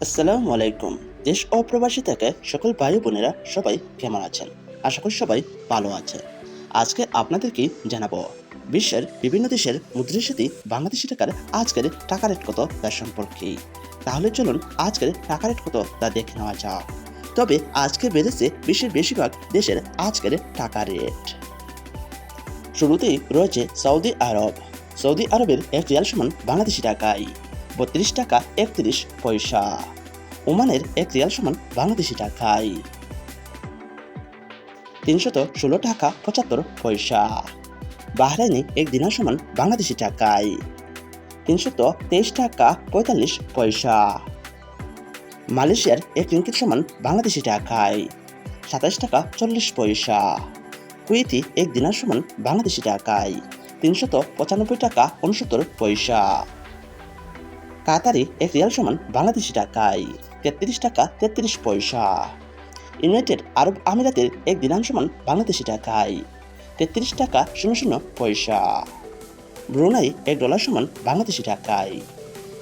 আসসালামু আলাইকুম। দেশ ও প্রবাসী থেকে সকল ভাই বোনেরা সবাই কেমন আছেন? আশা করি সবাই ভালো আছেন। আজকে আপনাদেরকে জানাবো বিশ্বের বিভিন্ন দেশের মুদ্রার সাথে বাংলাদেশি টাকার আজকের টাকা রেট কত তার সম্পর্কে। তাহলে চলুন আজকের টাকা রেট কত তা দেখে নেওয়া যাক। তবে আজকে বেড়েছে বিশ্বের বেশিরভাগ দেশের আজকের টাকা রেট। শুরুতেই রয়েছে সৌদি আরব। সৌদি আরবের এক রিয়াল সমান বাংলাদেশি টাকায় ৩২ টাকা ৩১ পয়সা। ওমানের এক রিয়াল সমান বাংলাদেশি টাকায় ৩১৬ টাকা ৭৫ পয়সা। বাহরাইনে এক দিনার সমান বাংলাদেশি টাকায় ৩২৩ টাকা ৪৫ পয়সা। মালয়েশিয়ার এক রিঙ্গিত সমান বাংলাদেশি টাকায় ২৭ টাকা ৪০ পয়সা। কুয়েতি এক দিনার সমান বাংলাদেশি টাকায় ৩৯৫ টাকা ৬৯ পয়সা। কাতারে এক রিয়াল সমান বাংলাদেশি টাকায় ৩৩ টাকা ৩৩ পয়সা। ইউনাইটেড আরব আমিরাতের এক দিনার সমান বাংলাদেশি টাকায় ৩৩ টাকা ০০ পয়সা। ব্রুনাই এক ডলার সমান বাংলাদেশি টাকায়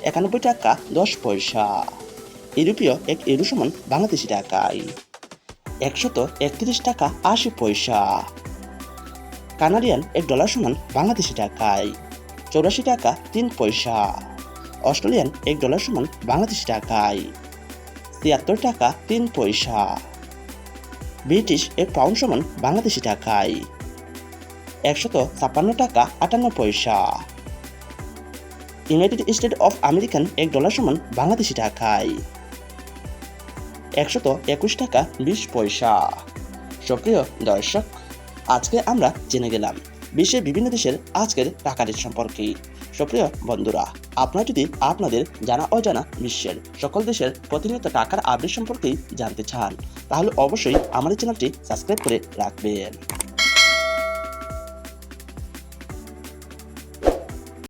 ৯১ টাকা ১০ পয়সা। ইউরোপীয় এক ইউরো সমান বাংলাদেশি টাকায় ১৩১ টাকা ৮০ পয়সা। কানাডিয়ান এক ডলার সমান বাংলাদেশি টাকায় ৮৪ টাকা ৩ পয়সা। অস্ট্রেলিয়ান এক ডলার সমান বাংলাদেশি টাকায় ৭৬ টাকা ৩ পয়সা। ব্রিটিশ এক পাউন্ড সমান বাংলাদেশি টাকায় ১৫৬ টাকা ৫৮ পয়সা। ইউনাইটেড স্টেট অফ আমেরিকান এক ডলার সমান বাংলাদেশি টাকায় ১২১ টাকা ২০ পয়সা। সুপ্রিয় দর্শক, আজকে আমরা জেনে গেলাম বিশ্বের বিভিন্ন দেশের আজকের টাকা রেট সম্পর্কে। সুপ্রিয় বন্ধুরা, আপনারা যদি আপনাদের জানা অজানা বিশ্বের সকল দেশের প্রতিনিয়ত টাকার আপডেট সম্পর্কেই জানতে চান, তাহলে অবশ্যই আমাদের চ্যানেলটি সাবস্ক্রাইব করে রাখবেন।